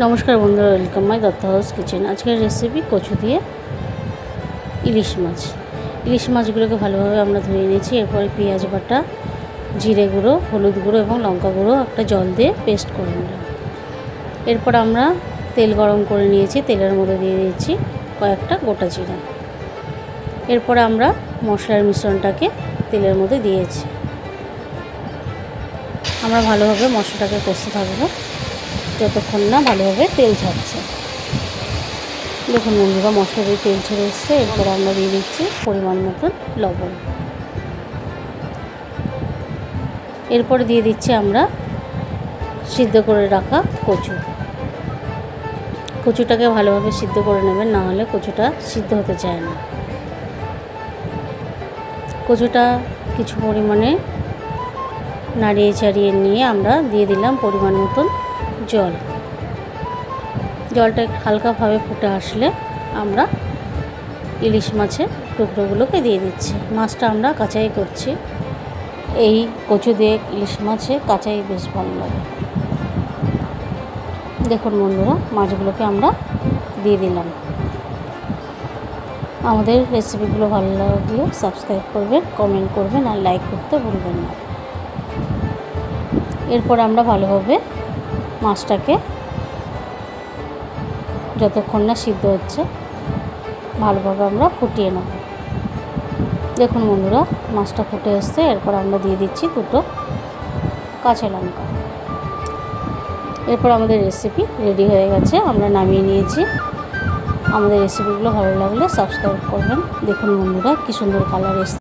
নমস্কার বন্ধুরা, welcome my Dutta house kitchen. আজকের রেসিপি কচু দিয়ে ইলিশ মাছ। ইলিশ মাছগুলোকে ভালোভাবে আমরা ধুয়ে নিয়েছি। এরপরে পেঁয়াজ বাটা, জিরে গুঁড়ো, হলুদ গুঁড়ো এবং লঙ্কা গুঁড়ো একটা জল দিয়ে পেস্ট করে নিলাম। এরপর আমরা তেল গরম করে নিয়েছি, তেলের মধ্যে দিয়ে দিয়েছি কয়েকটা গোটা জিরা। এরপরে আমরা মশলার মিশ্রণটাকে তেলের মধ্যে দিয়েছি। আমরা ভালোভাবে মশলাটাকে কষতে থাকবো যতক্ষণ না ভালোভাবে তেল ছাড়ছে। দেখুন বন্ধুরা, মশলা দিয়ে তেল ছেড়ে এসছে। এরপর আমরা দিয়ে দিচ্ছি পরিমাণ মতন লবণ। এরপরে দিয়ে দিচ্ছি আমরা সিদ্ধ করে রাখা কচুটাকে ভালোভাবে সিদ্ধ করে নেবেন, না হলে কচুটা সিদ্ধ হতে চায় না। কচুটা কিছু পরিমাণে নাড়িয়ে চাড়িয়ে নিয়ে আমরা দিয়ে দিলাম পরিমাণ মতন জল। জলটা হালকাভাবে ফুটে আসলে আমরা ইলিশ মাছের টুকরোগুলোকে দিয়ে দিচ্ছি। মাছটা আমরা কাঁচাই করছি। এই কচু দিয়ে ইলিশ মাছে কাঁচাই বেশ ভালো লাগে। দেখুন বন্ধুরা, মাছগুলোকে আমরা দিয়ে দিলাম। আমাদের রেসিপিগুলো ভালো লাগলে সাবস্ক্রাইব করবেন, কমেন্ট করবেন আর লাইক করতে ভুলবেন না। এরপর আমরা ভালোভাবে মাছটাকে যতক্ষণ না সিদ্ধ হচ্ছে ভালোভাবে আমরা ফুটিয়ে নেব। দেখুন বন্ধুরা, মাছটা ফুটে এসছে। এরপর আমরা দিয়ে দিচ্ছি দুটো কাঁচা লঙ্কা। এরপর আমাদের রেসিপি রেডি হয়ে গেছে, আমরা নামিয়ে নিয়েছি। আমাদের রেসিপিগুলো ভালো লাগলে সাবস্ক্রাইব করবেন। দেখুন বন্ধুরা, কী সুন্দর কালার এসছে।